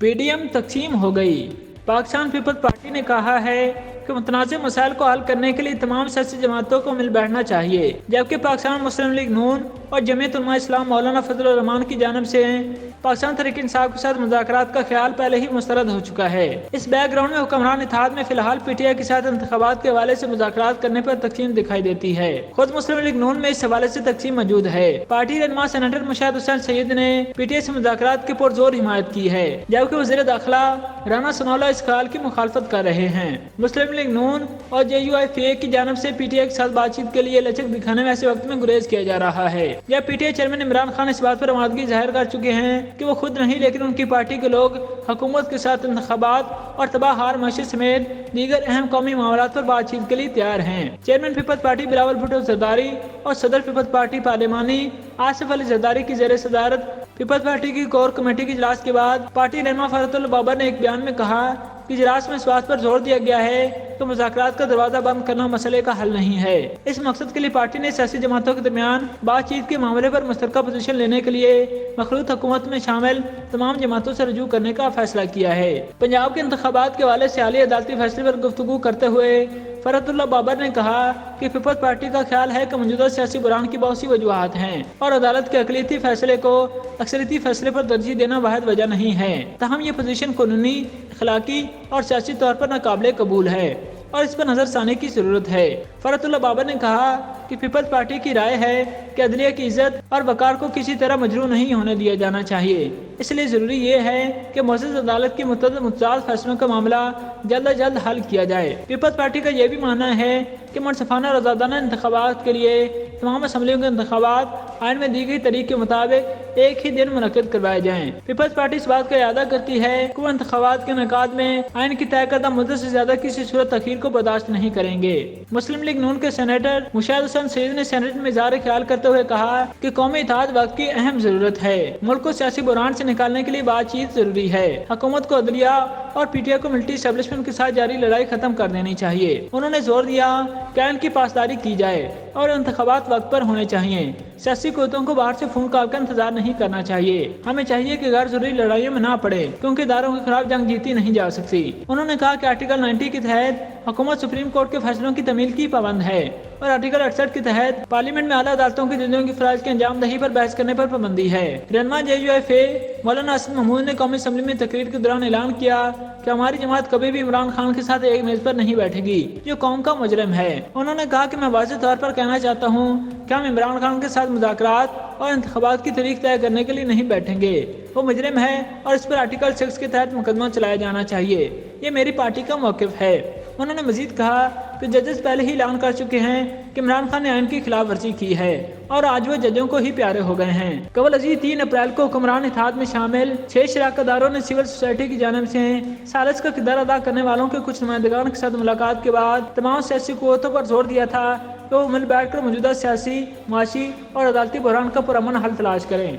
PDM تقسیم ہو گئی۔ Pakistan Peoples party نے کہا ہے کہ متنازع مسائل کو حل کرنے کے لیے تمام سیاسی جماعتوں کو مل بیٹھنا چاہیے، جبکہ پاکستان مسلم لیگ نون اور جمعیت علماء اسلام مولانا فضل الرحمان کی جانب سے پاکستان تحریک انصاف کے ساتھ مذاکرات کا خیال پہلے ہی مسترد ہو چکا ہے۔ اس بیک گراؤنڈ میں حکمران اتحاد میں فی الحال PTI کے ساتھ انتخابات کے حوالے سے مذاکرات کرنے پر تقسیم دکھائی دیتی ہے۔ خود مسلم لیگ نون میں اس حوالے سے تقسیم موجود ہے۔ پارٹی رہنما سینیٹر مشاہد حسین سید نے PTI سے مذاکرات کی پرزور حمایت کی ہے، جبکہ وزیر داخلہ رانا ثناءاللہ اس خیال کی مخالفت کر رہے ہیں۔ مسلم لیگ نون اور JUIFA کی جانب سے PTI کے ساتھ بات چیت کے لیے لچک دکھانے میں ایسے وقت میں گریز کیا جا رہا ہے جب PTI چیئرمین عمران خان اس بات پر آمادگی ظاہر کر چکے ہیں کہ وہ خود نہیں لیکن ان کی پارٹی کے لوگ حکومت کے ساتھ انتخابات اور تباہ ہار معیشت سمیت دیگر اہم قومی معاملات پر بات چیت کے لیے تیار ہیں۔ Chairman Peoples Party Bilawal Bhutto Zardari اور صدر پیپلز پارٹی پارلیمانی آصف علی زرداری کی زیر صدارت پیپلز پارٹی کی کور کمیٹی کے اجلاس کے بعد پارٹی رہنما فرحت اللہ بابر نے ایک بیان میں کہا کہ اجلاس میں اس بات پر زور دیا گیا ہے کہ مذاکرات کا دروازہ بند کرنا مسئلے کا حل نہیں ہے۔ اس مقصد کے لیے پارٹی نے سیاسی جماعتوں کے درمیان بات چیت کے معاملے پر مشترکہ پوزیشن لینے کے لیے مخلوط حکومت میں شامل تمام جماعتوں سے رجوع کرنے کا فیصلہ کیا ہے۔ پنجاب کے انتخابات کے حوالے سے حالیہ عدالتی فیصلے پر گفتگو کرتے ہوئے فرحت اللہ بابر نے کہا کہ پیپلز پارٹی کا خیال ہے کہ موجودہ سیاسی بحران کی بہت سی وجوہات ہیں اور عدالت کے اقلیتی فیصلے کو اکثریتی فیصلے پر ترجیح دینا واحد وجہ نہیں ہے، تاہم یہ پوزیشن قانونی، اخلاقی اور سیاسی طور پر ناقابل قبول ہے اور اس پر نظر ثانی کی ضرورت ہے۔ فرحت اللہ بابر نے کہا کہ پیپلز پارٹی کی رائے ہے کہ عدلیہ کی عزت اور وقار کو کسی طرح مجروح نہیں ہونے دیا جانا چاہیے، اس لیے ضروری یہ ہے کہ معزز عدالت کی متعدد فیصلوں کا معاملہ جلد از جلد حل کیا جائے۔ پیپلز پارٹی کا یہ بھی ماننا ہے کہ منصفانہ اور آزادانہ انتخابات کے لیے تمام اسمبلیوں کے انتخابات آئین میں دی گئی تاریخ کے مطابق ایک ہی دن منعقد کروائے جائیں۔ پیپلز پارٹی اس بات کا اعادہ کرتی ہے کہ وہ انتخابات کے انعقاد میں آئین کی طے کردہ مدت سے زیادہ کسی صورت تاخیر کو برداشت نہیں کریں گے۔ مسلم لیگ نون کے سینیٹر مشاہد حسین سید نے سینیٹ میں اظہار خیال کرتے ہوئے کہا کہ قومی اتحاد وقت کی اہم ضرورت ہے، ملک کو سیاسی بحران سے نکالنے کے لیے بات چیت ضروری ہے، حکومت کو عدلیہ اور PTI کو ملٹری اسٹیبلشمنٹ کے ساتھ جاری لڑائی ختم کر دینی چاہیے۔ انہوں نے زور دیا کہ آئین کی پاسداری کی جائے اور انتخابات وقت پر ہونے چاہیے، سیاسی قوتوں کو باہر سے فون کال کا انتظار نہیں کرنا چاہیے، ہمیں چاہیے کہ غیر ضروری لڑائیوں میں نہ پڑے کیونکہ اداروں کے خلاف جنگ جیتی نہیں جا سکتی۔ انہوں نے کہا کہ آرٹیکل 90 کے تحت حکومت سپریم کورٹ کے فیصلوں کی تعمیل کی پابند ہے اور آرٹیکل 68 کے تحت پارلیمنٹ میں اعلیٰ عدالتوں کی ججوں کی فرائض کے انجام دہی پر بحث کرنے پر پابندی ہے۔ رہنما JUIFA مولانا اسد محمود نے قومی اسمبلی میں تقریر کے دوران اعلان کیا کہ ہماری جماعت کبھی بھی عمران خان کے ساتھ ایک میز پر نہیں بیٹھے گی جو قوم کا مجرم ہے۔ انہوں نے کہا کہ میں واضح طور پر کہنا چاہتا ہوں کہ ہم عمران خان کے ساتھ مذاکرات اور انتخابات کی تاریخ طے کرنے کے لیے نہیں بیٹھیں گے، وہ مجرم ہے اور اس پر آرٹیکل 6 کے تحت مقدمہ چلایا جانا چاہیے، یہ میری پارٹی کا موقف ہے۔ انہوں نے مزید کہا کہ ججز پہلے ہی اعلان کر چکے ہیں کہ عمران خان نے آئین کی خلاف ورزی کی ہے اور آج وہ ججوں کو ہی پیارے ہو گئے ہیں۔ قبل ازیں 3 اپریل کو حکمران اتحاد میں شامل 6 شراکت داروں نے سول سوسائٹی کی جانب سے ثالث کا کردار ادا کرنے والوں کے کچھ نمائندگان کے ساتھ ملاقات کے بعد تمام سیاسی قوتوں پر زور دیا تھا کہ وہ مل بیٹھ کر موجودہ سیاسی، معاشی اور عدالتی بحران کا پرامن حل تلاش کریں۔